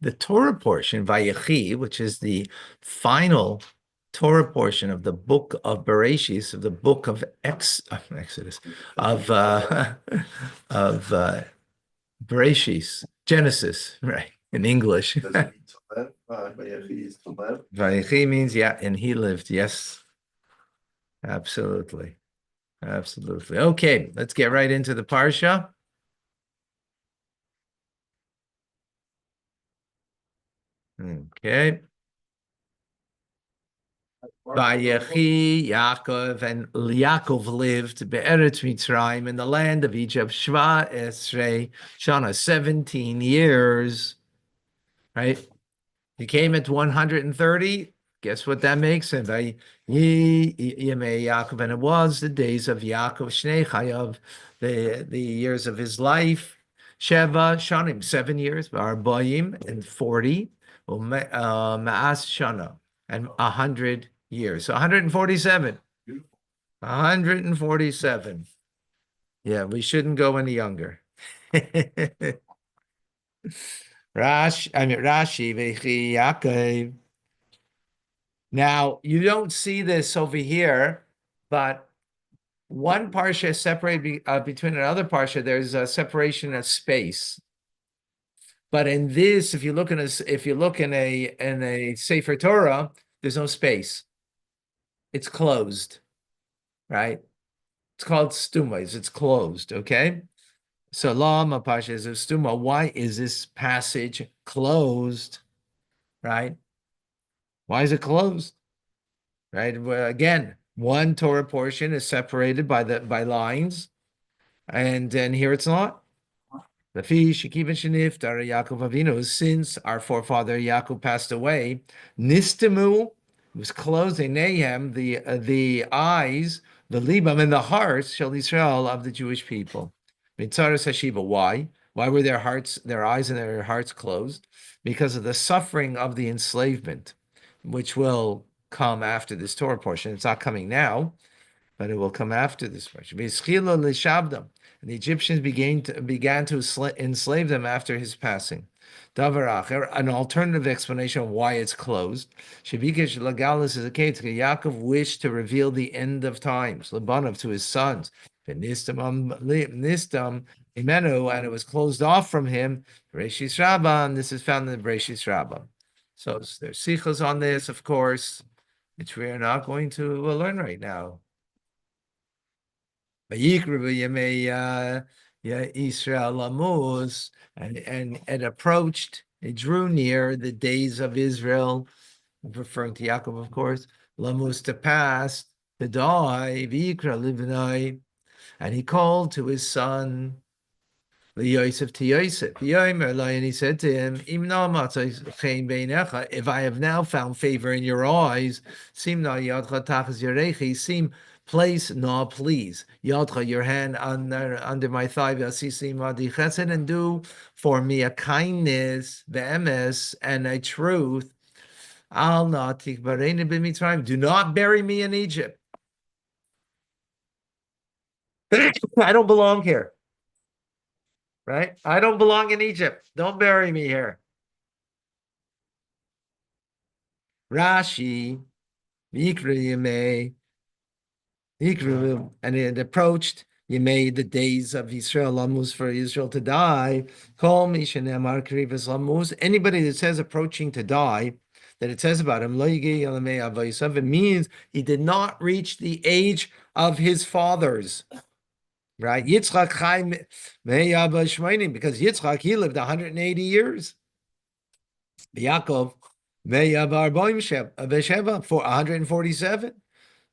the Torah portion, Vayechi, which is the final Torah portion of the book of Bereshit, of the book of Exodus, of of Bereshit, Genesis, right, in English. Vayechi means, yeah, and he lived, yes, absolutely. Absolutely. Okay, let's get right into the Parsha. Okay. Vayechi Yaakov, and Yaakov lived be'eretz Mitzrayim, in the land of Egypt, Shva Esrei Shana, 17 years, right? He came at 130. Guess what that makes him? Yemei Yaakov, and it was the days of Yaakov, Shnei Chayav, the years of his life, Sheva Shanim, 7 years, Arbaim, and 40, Ma'as Shana, and 100 years. So 147. 147. Yeah, we shouldn't go any younger. Rashi, Vechi Yaakov. Now, you don't see this over here, but one parsha is separated between another parsha. There's a separation of space. But in this, if you look in a Sefer Torah, there's no space. It's closed, right? It's called stumas. It's closed. Okay. So Lama Pasha is a stuma. Why is this passage closed? Right? Why is it closed? Right? Well, again, one Torah portion is separated by lines, and then here it's not. The Yaakov Avinu, since our forefather Yaakov passed away, Nistimu was closing Nahum, the eyes, the libam, and the hearts, shall Israel, of the Jewish people. Mitzaras Hashiva. Why? Why were their eyes and their hearts closed? Because of the suffering of the enslavement, which will come after this Torah portion. It's not coming now, but it will come after this portion. And the Egyptians began to enslave them after his passing. An alternative explanation of why it's closed. Shebikesh Lagalis is a case. Yaakov wished to reveal the end of times, Labanov, to his sons. Nistam Imenu, and it was closed off from him. Bereshis Rabbah, and this is found in the Bereshis Rabbah. So there's sichos on this, of course, which we are not going to learn right now. Israel Lamuz, and it approached, it drew near the days of Israel, referring to Yaakov, of course, Lamuz, to pass, to die, V'yikra Livnai, and he called to his son, Yosef, to Yosef, and he said to him, if I have now found favor in your eyes, place, no, please, Yadcha, your hand under my thigh, and do for me a kindness, be'emes, and a truth. Do not bury me in Egypt. I don't belong here. Right? I don't belong in Egypt. Don't bury me here. Rashi, and it approached Yemei, the days of Israel Lamuz, for Israel to die. Call me Shenemar Krivas Lamuz. Anybody that says approaching to die, that it says about him, it means he did not reach the age of his fathers. Right? Yitzchak Chaim Shmeinim, because Yitzchak, he lived 180 years. Yaakov for 147.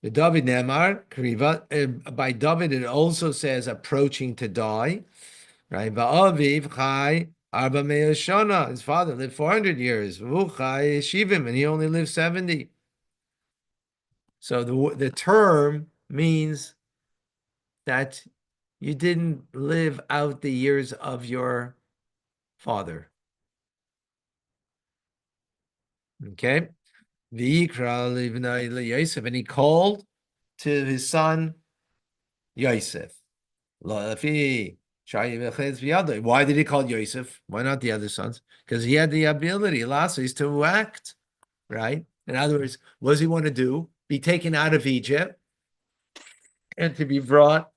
The David Nemar, Kriva, by David, it also says approaching to die. Right? Va'aviv Chai Arba Shana. His father lived 400 years. V'chai Shivim, and he only lived 70. So the term means that you didn't live out the years of your father. Okay? Yosef, and he called to his son Yosef. Why did he call Yosef? Why not the other sons? Because he had the ability, Lasses, to act, right? In other words, what does he want to do? Be taken out of Egypt and to be brought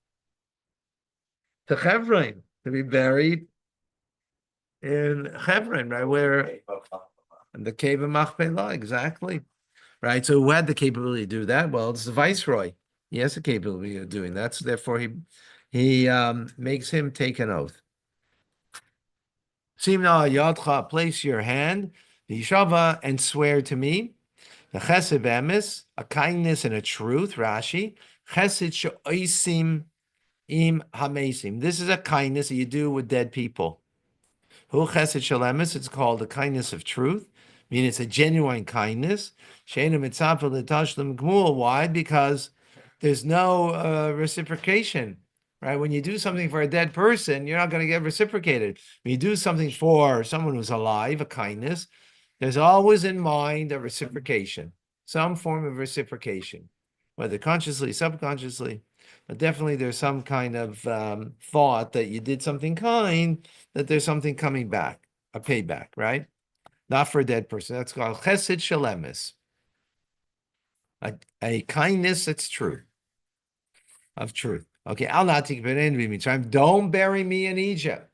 to Hebron, to be buried in Hebron, right? Where in the cave of Machpelah, exactly. Right. So who had the capability to do that? Well, it's the viceroy. He has the capability of doing that. So therefore he makes him take an oath. Simna yadcha, place your hand, Yishava, and swear to me. The chesed be'emes, a kindness and a truth, Rashi. Chesed she'oisim im hamesim. This is a kindness that you do with dead people. Hu chesed shalemis, it's called the kindness of truth, meaning it's a genuine kindness. Sheinu mitzapel l'tashlim gmul. Why? Because there's no reciprocation, right? When you do something for a dead person, you're not going to get reciprocated. When you do something for someone who's alive, a kindness, there's always in mind a reciprocation, some form of reciprocation, whether consciously, subconsciously, but definitely there's some kind of thought that you did something kind, that there's something coming back, a payback, right? Not for a dead person. That's called chesed shalemis, a kindness that's true, of truth. Okay, Al natik b'nei Mitzrayim. Don't bury me in Egypt.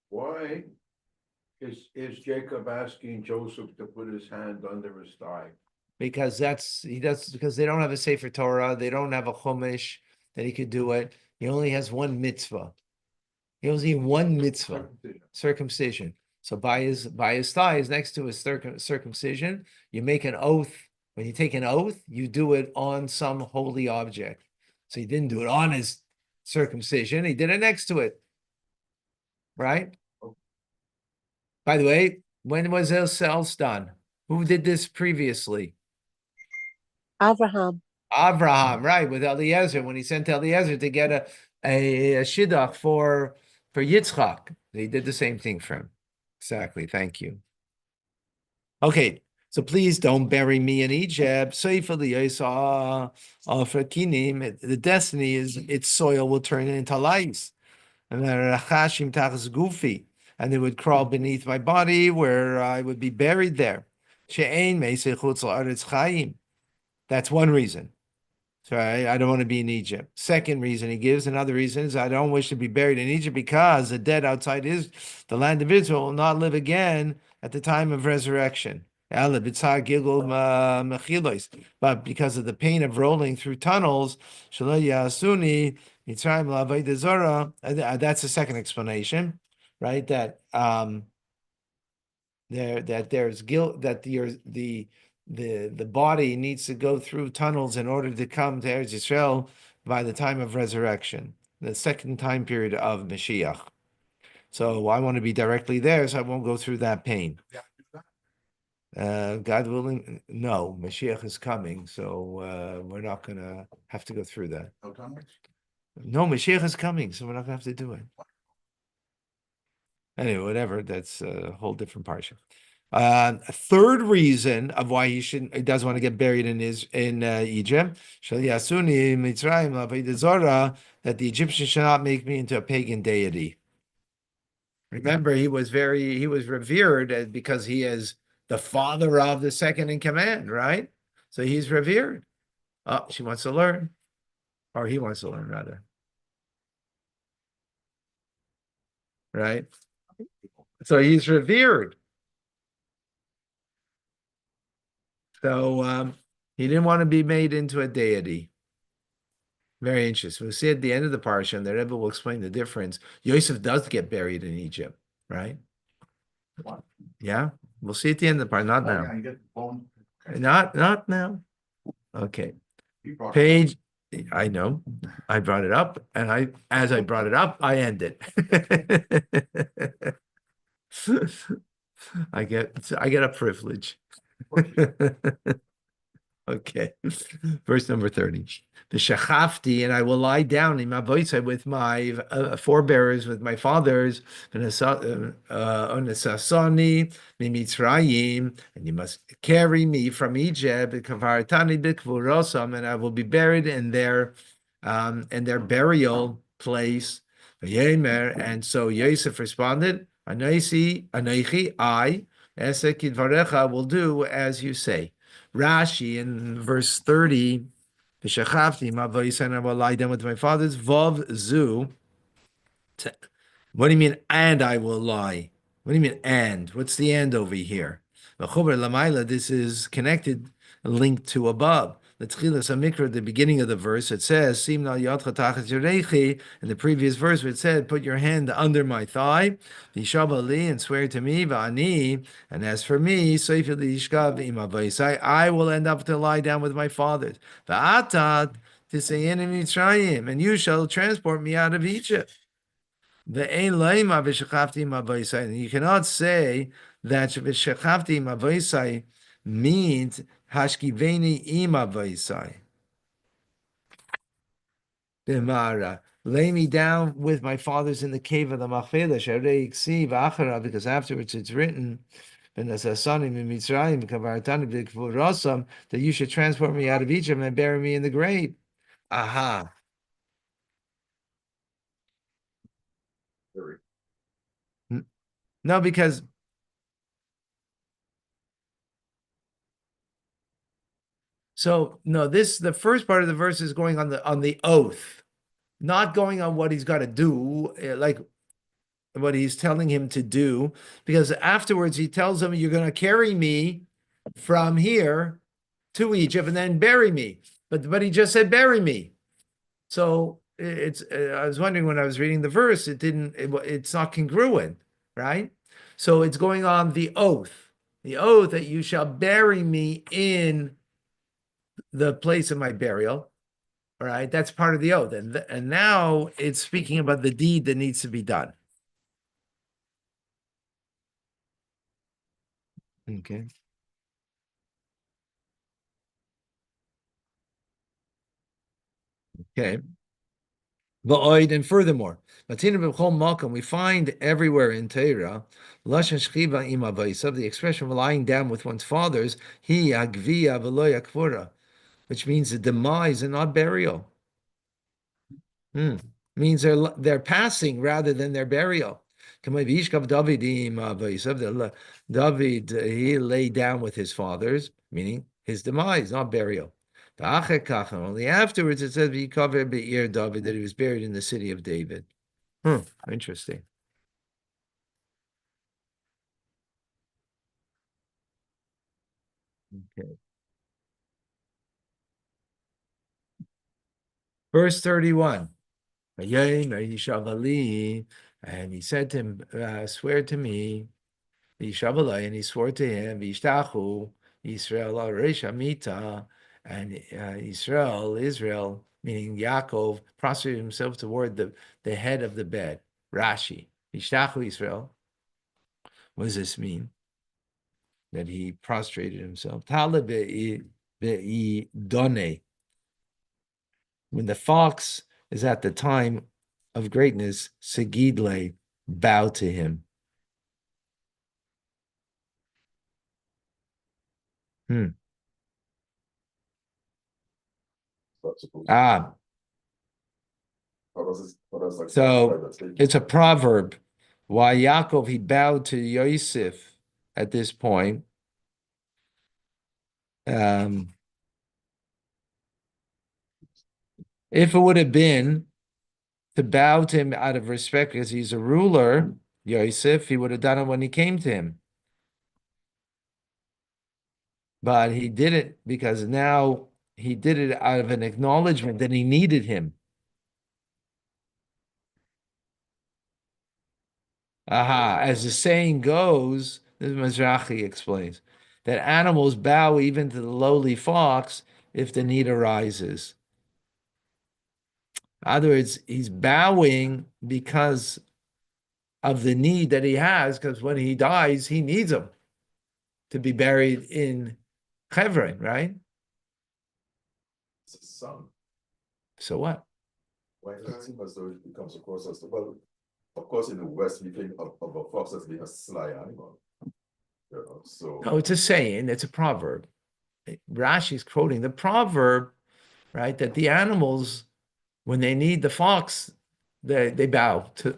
Why is Jacob asking Joseph to put his hand under his thigh? Because because they don't have a Sefer Torah, they don't have a Chumash that he could do it. He only has one mitzvah. He only has one mitzvah, circumcision. So by his thighs, next to his circumcision, you make an oath. When you take an oath, you do it on some holy object. So he didn't do it on his circumcision; he did it next to it, right? By the way, when was else done? Who did this previously? Abraham. Abraham, right, with Eliezer, when he sent Eliezer to get a shidduch for Yitzchak. He did the same thing for him. Exactly. Thank you. Okay, so please don't bury me in Egypt. The destiny is its soil will turn into lice. And they would crawl beneath my body where I would be buried there. That's one reason. So I don't want to be in Egypt. Second reason he gives, another reason is I don't wish to be buried in Egypt because the dead outside the land of Israel will not live again at the time of resurrection. But because of the pain of rolling through tunnels, that's the second explanation, right? That there's guilt, that the body needs to go through tunnels in order to come to Eretz Yisrael by the time of resurrection, the second time period of Mashiach. So I want to be directly there, so I won't go through that pain. God willing, no, Mashiach is coming, so we're not going to have to go through that. No, Mashiach is coming, so we're not going to have to do it. Anyway, whatever, that's a whole different parsha. A third reason of why he doesn't want to get buried in Egypt, that the Egyptians should not make me into a pagan deity. Remember, he was revered because he is the father of the second in command, right? So he's revered. Oh, she wants to learn, or he wants to learn rather, right? So he's revered. So he didn't want to be made into a deity. Very interesting. We'll see at the end of the parsha, and the Rebbe will explain the difference. Yosef does get buried in Egypt, right? What? Yeah, we'll see at the end of the parsha. Not now. Not now. Okay. Page. I know. I brought it up, and as I brought it up, I end it. I get a privilege. Okay, verse number 30. The shachafti, and I will lie down in my voice with my forebearers, with my fathers, onesasani mimitzrayim, and you must carry me from Egypt, kavartani bikvurosam, and I will be buried in their burial place. Yemer, and so Yosef responded, Anoichi, I, Esek Kidvarecha, will do as you say. Rashi in verse 30, V'shachavti ma v'yisen, I will lie down with my fathers, Vav Zu. What do you mean, and I will lie? What do you mean, and? What's the and over here? This is connected, linked to above. The beginning of the verse, it says, in the previous verse, it said, put your hand under my thigh, and swear to me, and as for me, I will end up to lie down with my fathers. And you shall transport me out of Egypt. You cannot say that v'shachavti mavoisai means hashkiveni ima voisai. B'mara, lay me down with my fathers in the cave of the Machpelah, sharei ksiv achara, because afterwards it's written, that you should transport me out of Egypt and bury me in the grave. Aha. No, because the first part of the verse is going on the oath, not going on what he's got to do, like what he's telling him to do, because afterwards he tells him, you're going to carry me from here to Egypt and then bury me. But he just said, bury me. So I was wondering when I was reading the verse, it's not congruent, right? So it's going on the oath that you shall bury me in the place of my burial. All right, that's part of the oath, and now it's speaking about the deed that needs to be done. Okay. Okay. And furthermore, we find everywhere in Torah, the expression of lying down with one's fathers, which means the demise and not burial. Means they're passing rather than their burial. David, he lay down with his fathers, meaning his demise, not burial. Only afterwards it says David that he was buried in the city of David. Interesting. Okay. Verse 31. And he said to him, swear to me, and he swore to him, Israel and Israel, meaning Yaakov, prostrated himself toward the head of the bed. Rashi, Ishtachu Israel. What does this mean? That he prostrated himself. When the fox is at the time of greatness, Segidle, bow to him. So it's a proverb. Why Yaakov, he bowed to Yosef at this point. If it would have been to bow to him out of respect because he's a ruler, Yosef, he would have done it when he came to him. But he did it because now he did it out of an acknowledgement that he needed him. As the saying goes, this Mizrahi explains, that animals bow even to the lowly fox if the need arises. In other words, he's bowing because of the need that he has, because when he dies, he needs him to be buried in Hebron, right? It's a son. So what? Why does it seem as though it comes across as well? Of course, in the West, we think of a fox as being a sly animal. So no, it's a saying, it's a proverb. Rashi's quoting the proverb, right? That the animals, when they need the fox, they bow to,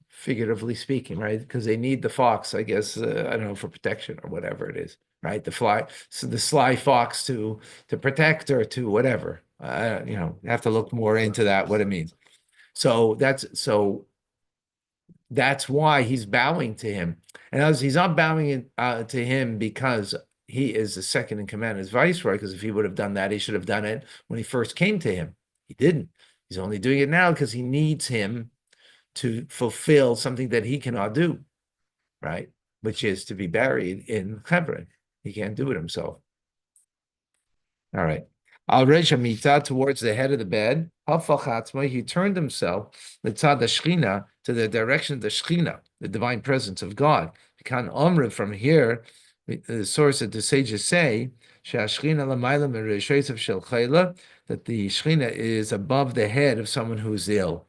figuratively speaking, right? Because they need the fox, I guess, I don't know, for protection or whatever it is, right? The sly fox to protect or to whatever. You have to look more into that, what it means. So that's why he's bowing to him. And as he's not bowing to him because he is the second in command as viceroy, because if he would have done that, he should have done it when he first came to him. He didn't. He's only doing it now because he needs him to fulfill something that he cannot do, right? Which is to be buried in Hebron. He can't do it himself. All right. Al Resh Hamita, towards the head of the bed. He turned himself to the direction of the Shechina, the divine presence of God. From here, the source that the sages say that the Shechina is above the head of someone who's ill.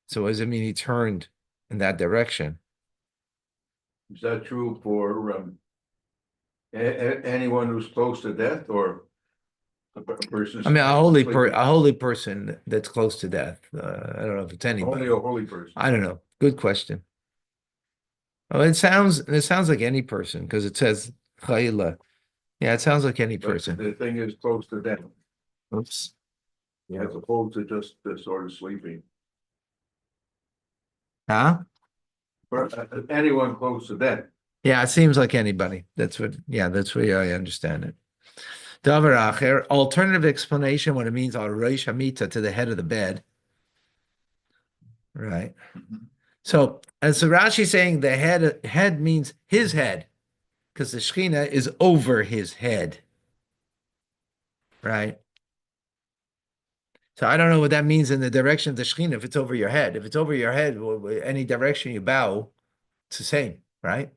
So what does it mean he turned in that direction? Is that true for anyone who's close to death or a person? I mean, a holy person that's close to death. I don't know if it's anybody. Only a holy person. I don't know. Good question. Oh, it sounds like any person because it says chayla. Yeah, it sounds like any But person. the thing is close to death, Oops. as opposed to just sort of sleeping. Huh? But anyone close to death. Yeah, it seems like anybody. That's what I understand it. Davar acher, alternative explanation when it means al reish hamita, to the head of the bed. Right. So as Rashi saying the head means his head, because the Shekhinah is over his head. Right. So I don't know what that means in the direction of the Shekhinah if it's over your head. If it's over your head, any direction you bow, it's the same, right?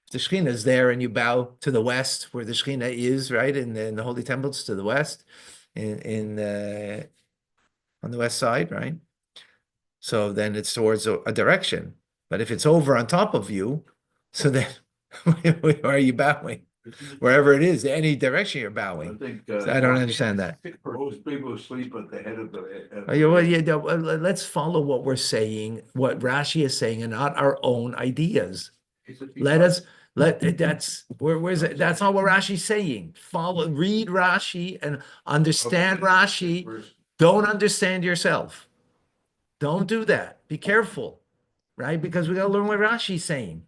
If the Shekhinah is there and you bow to the west, where the Shekhinah is, right, in the holy temples to the west, on the west side, right? So then it's towards a direction. But if it's over on top of you, so then where are you bowing? Wherever it is, any direction you're I bowing. think. So I don't understand that. Most people sleep at the head of the. Let's follow what we're saying, what Rashi is saying, and not our own ideas. That's where's it? That's not what Rashi's saying. Read Rashi and understand Rashi. Don't understand yourself. Don't do that. Be careful, right? Because we gotta learn what Rashi's saying.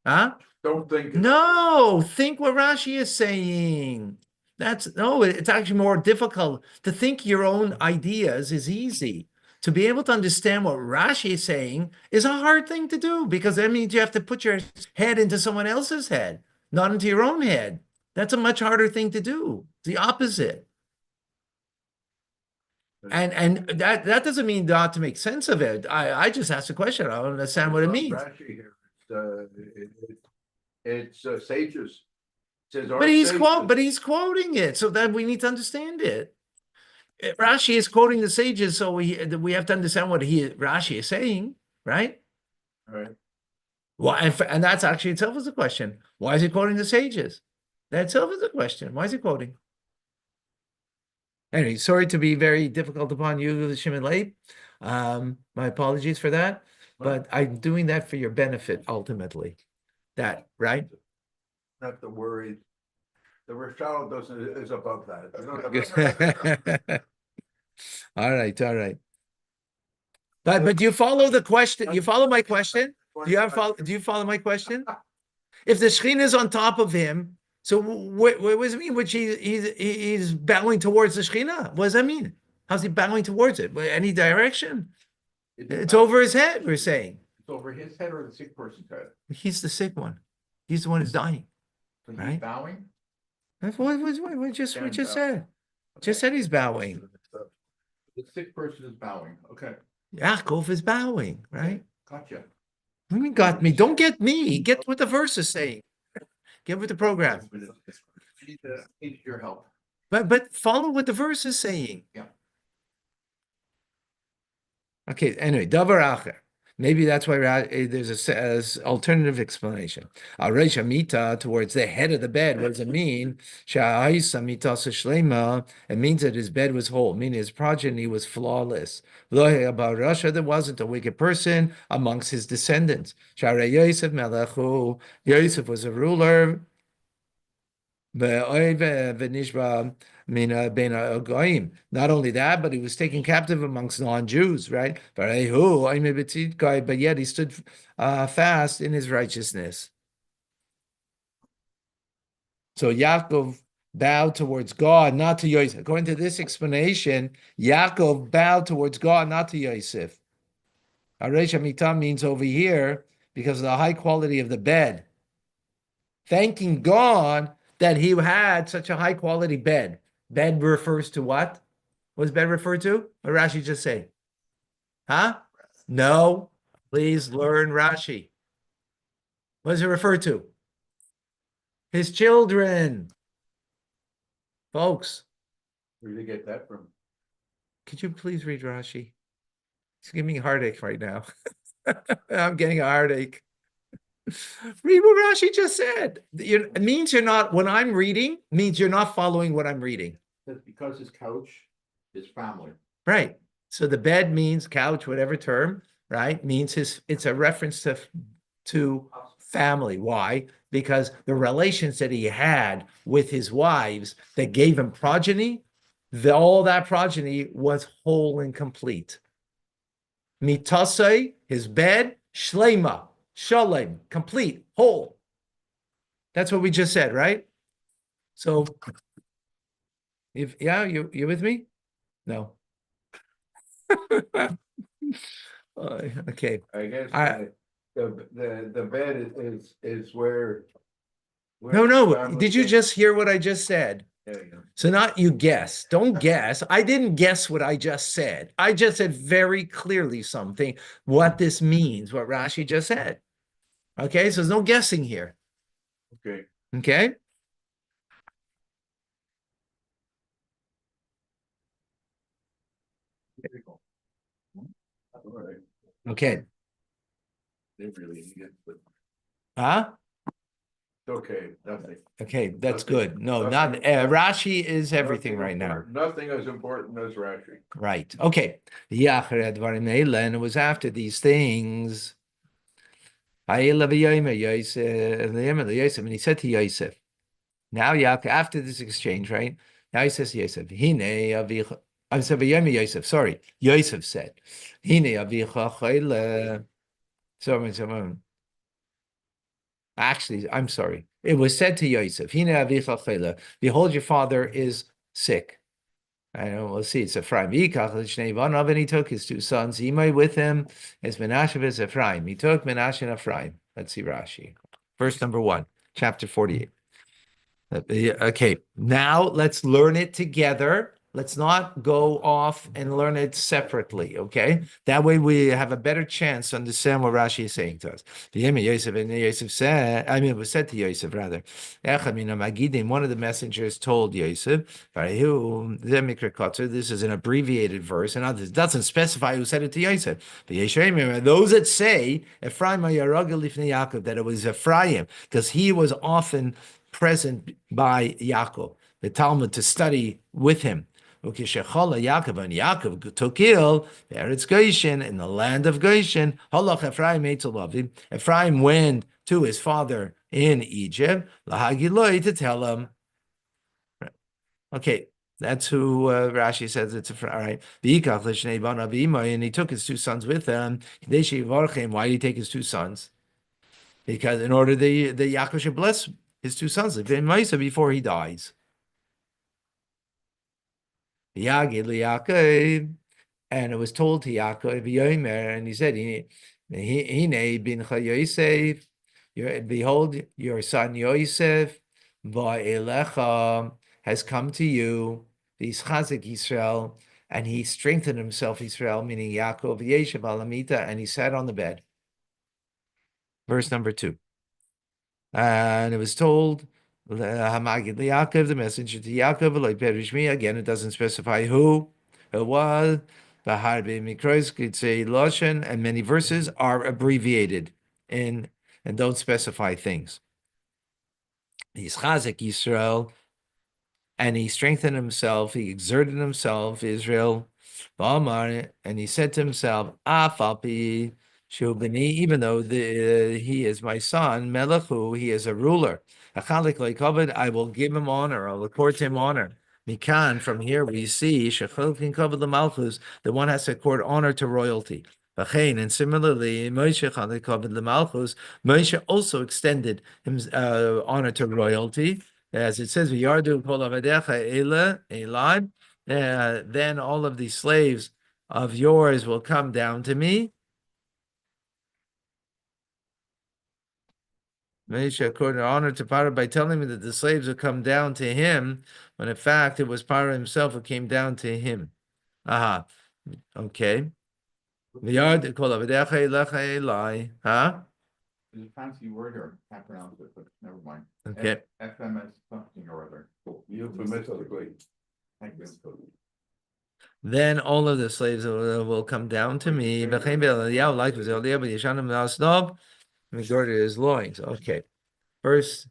Huh? Don't think. No, think what Rashi is saying. It's actually more difficult. To think your own ideas is easy. To be able to understand what Rashi is saying is a hard thing to do because that means you have to put your head into someone else's head, not into your own head. That's a much harder thing to do. It's the opposite. And that doesn't mean not to make sense of it. I just asked a question. I don't understand what it means. Rashi here. It's sages. It says But he's quoting it, so that we need to understand it. Rashi is quoting the sages, so we have to understand what Rashi is saying, right? Right. Why? And that's actually itself is a question. Why is he quoting the sages? That itself is a question. Why is he quoting? Anyway, sorry to be very difficult upon you, Shimon Leib. My apologies for that, but I'm doing that for your benefit ultimately. That right? Not to worry. The Rashal is above that. All right. But do you follow the question? You follow my question? Do you follow my question? If the Shekhinah is on top of him, so what does it mean? Which he's bowing towards the Shekhinah? What does that mean? How's he bowing towards it? Any direction? It's over his head, we're saying. It's over his head or the sick person's head? He's the sick one. He's the one who's dying. So he's Right? bowing? That's what we just said. Just said he's bowing. The sick person is bowing. Okay, Yaakov is bowing, right? gotcha. What do you mean got me? Don't get me. Get what the verse is saying. Get with the program. Need your help. But follow what the verse is saying. Yeah. Okay, anyway, davar acher. Maybe that's why there's alternative explanation. Areisha mita, towards the head of the bed. What does it mean? Sha'aisa mita shlema. It means that his bed was whole, meaning his progeny was flawless. About Russia, there wasn't a wicked person amongst his descendants. Sha'arei Yosef melechu. Yosef was a ruler. Not only that, but he was taken captive amongst non-Jews, right? But yet he stood fast in his righteousness. So Yaakov bowed towards God, not to Yosef. According to this explanation, Yaakov bowed towards God, not to Yosef. Aresh Amitam means over here because of the high quality of the bed. Thanking God that he had such a high quality bed. Bed refers to what? What does bed refer to? What did Rashi just say? Huh? No. Please learn Rashi. What does it refer to? His children. Folks, Where did you get that from? could you please read Rashi? It's giving me a heartache right now. I'm getting a heartache. Read what Rashi just said. It means you're not, when I'm reading, means you're not following what I'm reading. That's because his couch is family. Right. So the bed means couch, whatever term, right? Means it's a reference to family. Why? Because the relations that he had with his wives that gave him progeny, all that progeny was whole and complete. Mitasei, his bed, shlema, shalem, complete, whole. That's what we just said, right? So, you with me? No. Okay. I guess I- the bed is where. No. Did you just hear what I just said? There you go. So not you guess. Don't guess. I didn't guess what I just said. I just said very clearly something, what this means, what Rashi just said. Okay, so there's no guessing here. Okay. Okay? There you go. All right. Okay. They really need it, but Huh? it's okay, nothing. Okay, that's Nothing- good. No, nothing- not Rashi is everything Nothing right now. important- Nothing as important as Rashi. Right. Okay. And it was after these things. And he said to Yosef, now Yaakov, after this exchange, right? Now he says to Yosef, Hine avicha. I'm sorry, Yosef, sorry. Yosef said, Hine avicha chayla. Actually, I'm sorry. It was said to Yosef, Hine avicha chayla. Behold, your father is sick. I know, we'll see. It's Ephraim. And he took his two sons, Imai with him, as Menashe as Ephraim. He took Menashe and Ephraim. Let's see Rashi. Verse number 1, chapter 48. Okay, now let's learn it together. Let's not go off and learn it separately, okay? That way we have a better chance to understand what Rashi is saying to us. Yosef said, it was said to Yosef, rather. One of the messengers told Yosef, this is an abbreviated verse, and it doesn't specify who said it to Yosef. Those that say, Ephraim that it was Ephraim, because he was often present by Yaakov, the Talmud, to study with him. Yaakov, and Yaakov took ill, Eretz Goshen, in the land of Goshen. Ephraim went to his father in Egypt, to tell him. Okay, that's who Rashi says it's all right. And he took his two sons with him. Why did he take his two sons? Because in order the Yaakov should bless his two sons before he dies. And it was told to Yaakov, and he said, behold, your son Yosef has come to you, he's Chazik Israel, and he strengthened himself, Israel, meaning Yaakov, Yeshiv Alamita, and he sat on the bed. Verse number 2. And it was told, the messenger to Yaakov, again, it doesn't specify who it was. Baharbe Mikrois Kitzei Loshen, and many verses are abbreviated in and don't specify things. He's Chazak Yisrael, and he strengthened himself, he exerted himself, Israel, Ba'amar, and he said to himself, Afapi Shubani, even though he is my son, Melachu, he is a ruler. Achalik Leikavod, I will give him honor, I'll accord to him honor. Mikan, from here we see, Shechalkin Kavod Lemalchus, the one has to accord honor to royalty. And similarly, Moshe Chalik Kavod Lemalchus, Moshe also extended his honor to royalty. As it says, "V'yardu kol avadecha elad," then all of these slaves of yours will come down to me. Moshe accorded honor to Paro by telling me that the slaves would come down to him, when in fact it was Paro himself who came down to him. Aha, okay. V'yardu kol avadecha elecha elai. Huh? There's a fancy word here, can't pronounce it, but never mind. Okay. FMS something or other. Euphemistically. Thank you. Then all of the slaves will come down to me. Majority his loins. Okay. Verse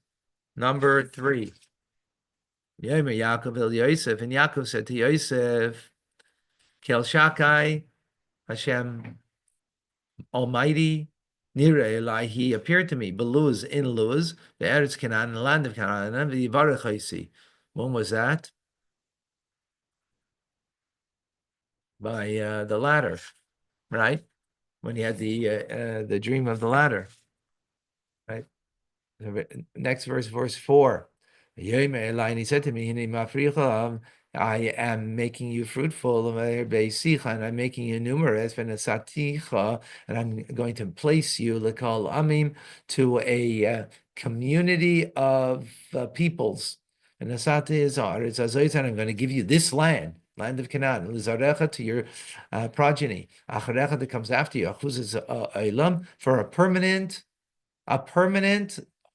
number 3. Yomer Yaakov el Yosef, and Yaakov said to Yosef, Kel Shakai, Hashem Almighty, Nira Eli, he appeared to me, Beluz, in Luz, the Eretz Canaan, the land of Canaan, and the Yivarech Haisi. When was that? By the ladder, right? When he had the dream of the ladder, right? Next verse, verse 4. And he said to me, I am making you fruitful, and I'm making you numerous, and I'm going to place you to a community of peoples. And I'm going to give you this land of Canaan, to your progeny, that comes after you, for a permanent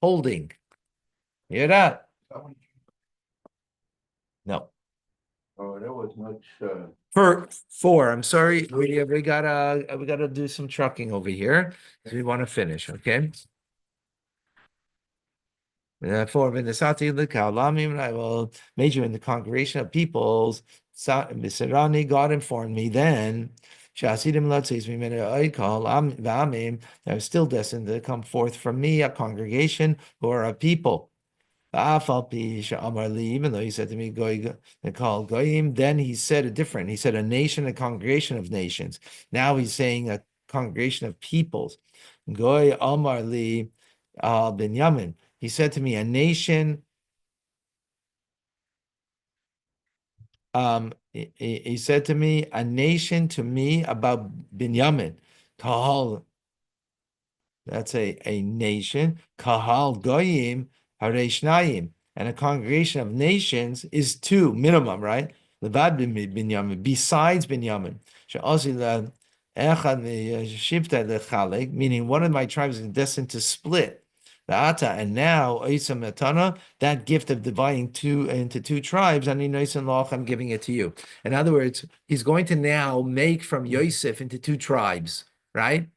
holding. Hear that? No. Oh, that was much, For 4, I'm sorry, we gotta do some trucking over here. So we want to finish, okay? 4, I will made you in the congregation of peoples. God informed me then. I was still destined to come forth from me, a congregation who are a people. Even though he said to me, call goyim, then he said a different. He said a nation, a congregation of nations. Now he's saying a congregation of peoples. Goy Amar Li Binyamin. He said to me, a nation. He said to me, a nation to me about Binyamin. Kahal. That's a nation. Kahal Goyim Hareshnayim. And a congregation of nations is 2 minimum, right? Levad Binyamin, besides Binyamin. Meaning one of my tribes is destined to split. And now that gift of dividing into 2 tribes, I'm giving it to you. In other words, he's going to now make from Yosef into 2 tribes, right?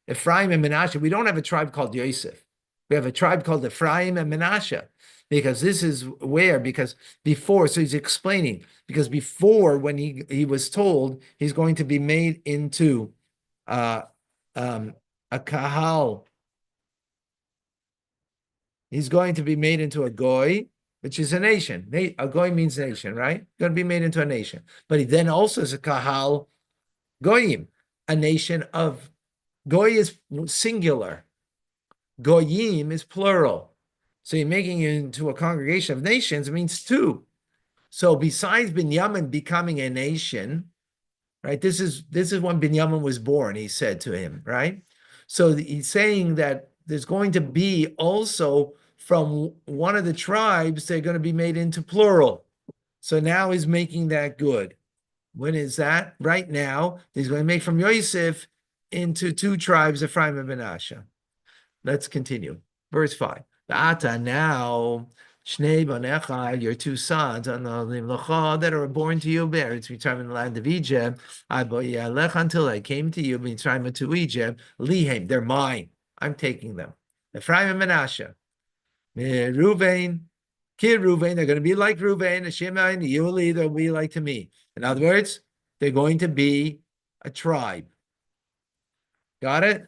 Ephraim and Menashe. We don't have a tribe called Yosef. We have a tribe called Ephraim and Menashe, because this is where, because before, so he's explaining, because before, when he was told he's going to be made into a kahal, he's going to be made into a goy, which is a nation. A goy means nation, right? Going to be made into a nation. But he then also is a kahal goyim, a nation of goy is singular. Goyim is plural. So you're making it into a congregation of nations, it means 2. So besides Binyamin becoming a nation, right? This is when Binyamin was born, he said to him, right? So he's saying that there's going to be also from one of the tribes, they're going to be made into plural. So now he's making that good. When is that? Right now, he's going to make from Yosef into 2 tribes, Ephraim and Menashe. Let's continue. Verse 5. Ata now, Shnei banecha, your two sons, that are born to you, Be'eretz Mitzrayim in the land of Egypt, until I came to you, Mitzrayim to Egypt, Lihem, they're mine. I'm taking them. Ephraim and Menashe. Ruvain, kid Ruvain, they're going to be like Ruvain, Shimei, and Yuli, they'll be like to me. In other words, they're going to be a tribe. Got it?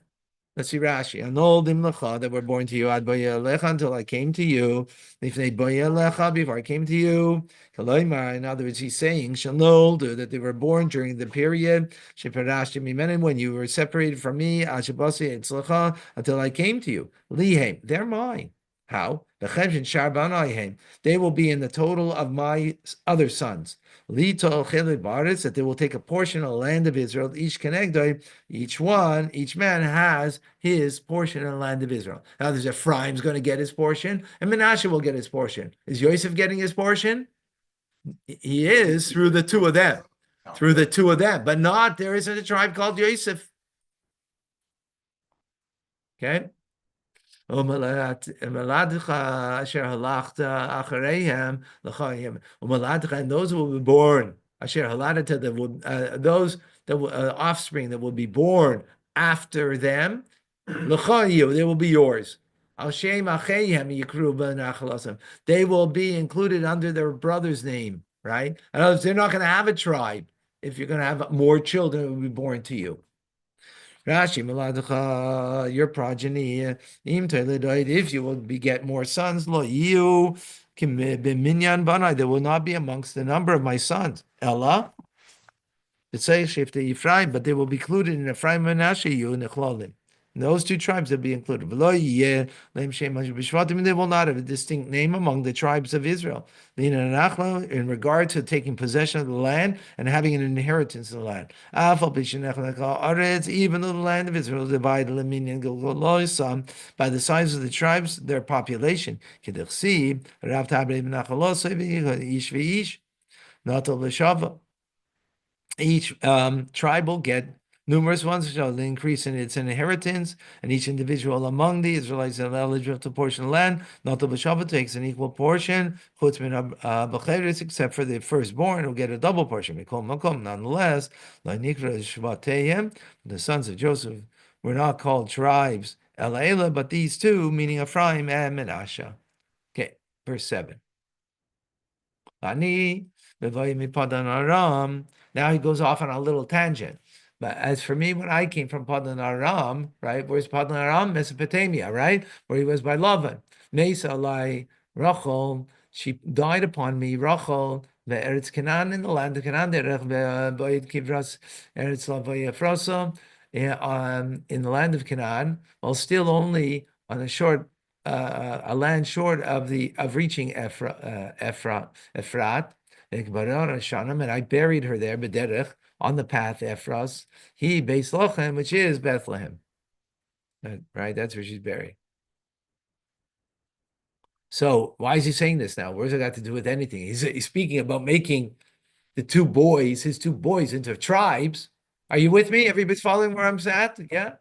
Let's see Rashi. Anoldim lecha, that were born to you, ad lecha, until I came to you. Lifnei lecha, before I came to you. Kaloimar, in other words, he's saying shanoldu, that they were born during the period sheparashtim mimenen, when you were separated from me, ashabasi etzlecha, until I came to you. Lihem, they're mine. How? They will be in the total of my other sons. That they will take a portion of the land of Israel. Each man has his portion in the land of Israel. Now there's Ephraim's going to get his portion, and Menashe will get his portion. Is Yosef getting his portion? He is through the two of them. Through the two of them, but not, there isn't a tribe called Yosef. Okay? And those who will be born, those offspring that will be born after them, they will be yours. They will be included under their brother's name, right? In other words, they're not going to have a tribe if you're going to have more children that will be born to you. Rashi, your progeny, if you will get more sons, they will not be amongst the number of my sons. Ella, it says Ephraim, but they will be included in Ephraim and Menashe, those two tribes will be included. They will not have a distinct name among the tribes of Israel. In regard to taking possession of the land and having an inheritance in the land. Even though the land of Israel is divided by the size of the tribes, their population. Each tribe will get numerous ones, shall increase in its inheritance, and each individual among the Israelites are eligible to portion of land. Not the B'Shava takes an equal portion, except for the firstborn who get a double portion. Nonetheless, the sons of Joseph were not called tribes, but these two, meaning Ephraim and Menashe. Okay, verse 7. Now he goes off on a little tangent. But as for me, when I came from Padan Aram, right? Where's Padan Aram? Mesopotamia, right? Where he was by Lavan. Mesa Lai Rachel, she died upon me, Rachel, the Eretz Canaan, in the land of Canaan, Kivras Eretz Lavayafrosa, in the land of Canaan, while still only on a short a land short of reaching Ephrat, and I buried her there, Bederech, on the path Ephras, he Beis Lochem, which is Bethlehem. Right, that's where she's buried. So why is he saying this now? Where's it got to do with anything? He's speaking about making his two boys, into tribes. Are you with me? Everybody's following where I'm at? Yeah.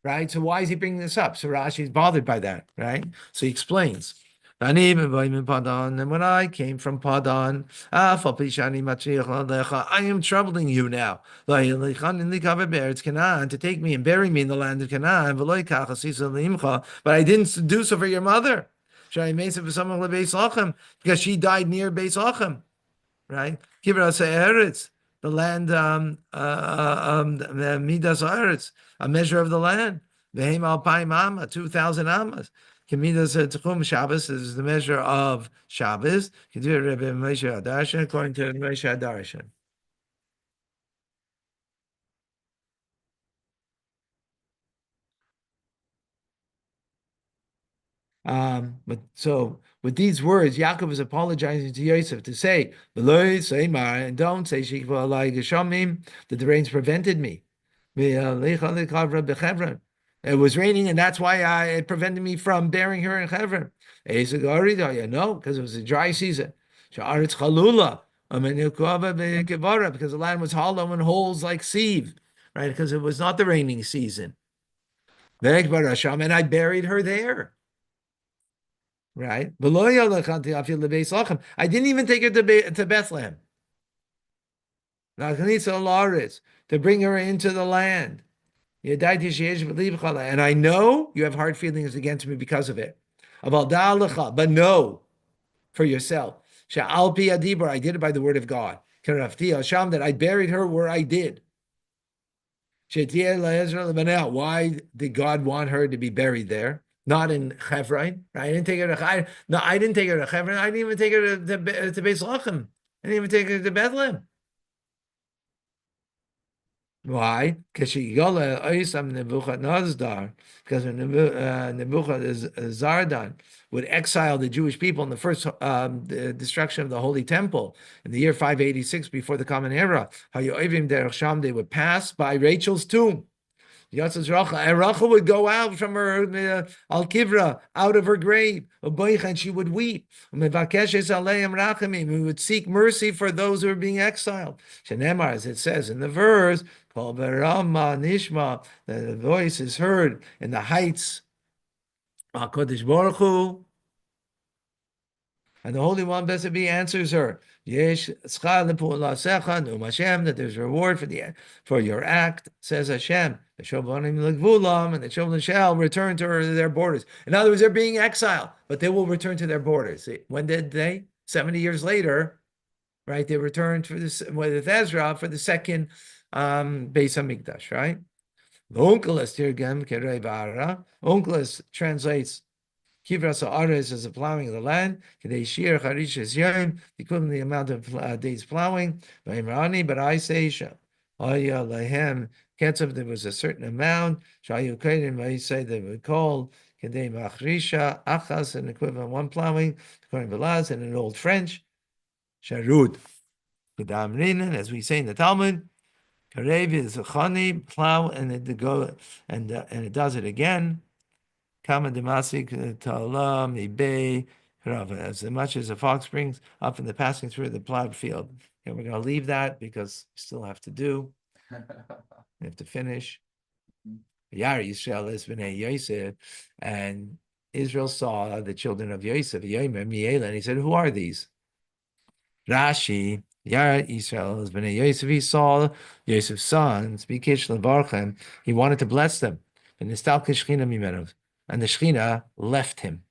Right. So why is he bringing this up? So Rashi's bothered by that, right? So he explains. And when I came from Padan, I am troubling you now. It's Canaan, to take me and bury me in the land of Canaan. But I didn't do so for your mother. Because she died near Beis Lachem. Right? The land, Midas Eretz, a measure of the land. Vehem alpayim amma, 2,000 ammas. Kemidas Tchum Shabbos is the measure of Shabbos. According to Moshe Adarshan. But so with these words, Yaakov is apologizing to Yosef to say, and don't say that the rains prevented me. It was raining, and that's why it prevented me from bearing her in Hebron. No, because it was a dry season. Because the land was hollow and holes like sieve, right? Because it was not the raining season. And I buried her there. right? I didn't even take her to Bethlehem. To bring her into the land. And I know you have hard feelings against me because of it. But know for yourself. I did it by the word of God. That I buried her where I did. Why did God want her to be buried there? Not in Hebron. I didn't take her to No, I didn't take her to Hebron. I didn't even take her to Beis Lachem. I didn't even take her to Bethlehem. Why? Because when Nebuchadnezzar would exile the Jewish people in the first the destruction of the Holy Temple in the year 586 before the Common Era. They would pass by Rachel's tomb. And Rachel would go out from her al kivra, out of her grave, and she would weep. We would seek mercy for those who are being exiled. Shenemar, as it says in the verse, Nishma, the voice is heard in the heights. HaKadosh Baruch Hu, and the Holy One, blessed be, answers her. Yesh that there's a reward for your act, says Hashem. The and the children shall return to their borders. In other words, they're being exiled, but they will return to their borders. When did they? 70 years later, right? They returned for this with Ezra for the second Beis Hamikdash, right? Onkelos translates Kivras Haaretz is the plowing of the land. Kadei Shir Charish is Yom, the equivalent of the amount of days plowing. But I say, Aya Lehem Ketzav, there was a certain amount. Shayu Kaidim, I say they would call Kadei Machrisha Achas, an equivalent of one plowing, according to Velaz, and in Old French, Sharud. Kedam Rinan, as we say in the Talmud, Karev is a chani, plow, and it does it again. Kama demasik ta'olam ibei rava. As much as a fox brings up in the passing through the plowed field. And we're going to leave that because we still have to do. We have to finish. Yar Yisrael is b'nei Yosef, and Israel saw the children of Yosef. And he said, "Who are these?" Rashi. Yar Yisrael is b'nei Yosef. He saw Yosef's sons. Bikish levarchem. He wanted to bless them. And nistalkish china mimenos. And the Shechina left him.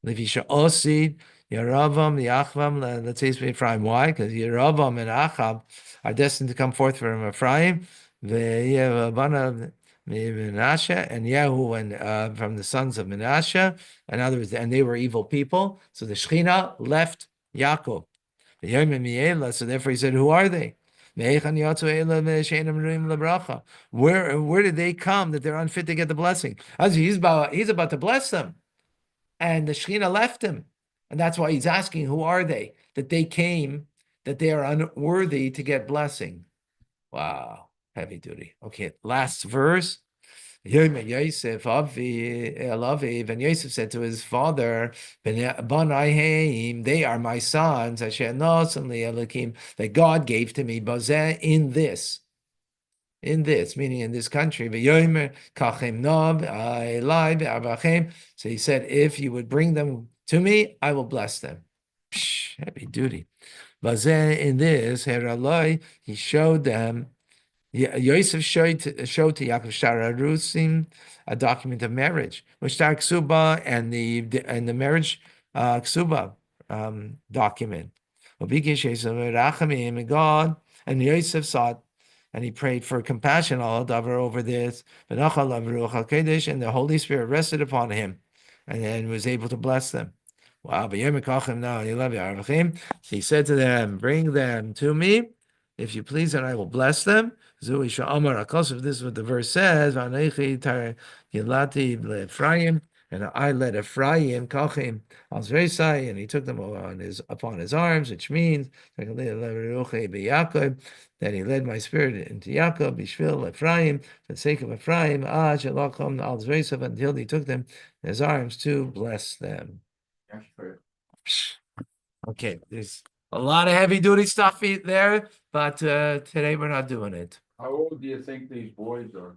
Levisha Osid, Yeravam, Yachvam, let's say Ephraim. Why? Because Yeravam and Achab are destined to come forth from Ephraim, Menashe, and Yehu, and from the sons of Menashe. In other words, and they were evil people. So the Shechina left Yaakov. So therefore he said, who are they? Where did they come that they're unfit to get the blessing? He's about to bless them, and the Shekhinah left him, and that's why he's asking, who are they that they came that they are unworthy to get blessing? Wow, heavy duty. Okay, last verse. And Yosef said to his father, they are my sons, that God gave to me, in this, meaning in this country. So he said, if you would bring them to me, I will bless them. Heavy duty. In this, he showed them. Yosef showed to Yaakov Shara Rusim a document of marriage, Mushtar Ksuba and the marriage Ksuba document. God, and Yosef saw it, and he prayed for compassion all over this. And the Holy Spirit rested upon him, and then was able to bless them. Wow! He said to them, "Bring them to me, if you please, and I will bless them." This is what the verse says. And I led Ephraim, Kachim, and he took them upon his arms, which means that he led my spirit into Yaakov, Bishvil, Ephraim, for the sake of Ephraim, until he took them in his arms to bless them. Okay, there's a lot of heavy duty stuff there, but today we're not doing it. How old do you think these boys are?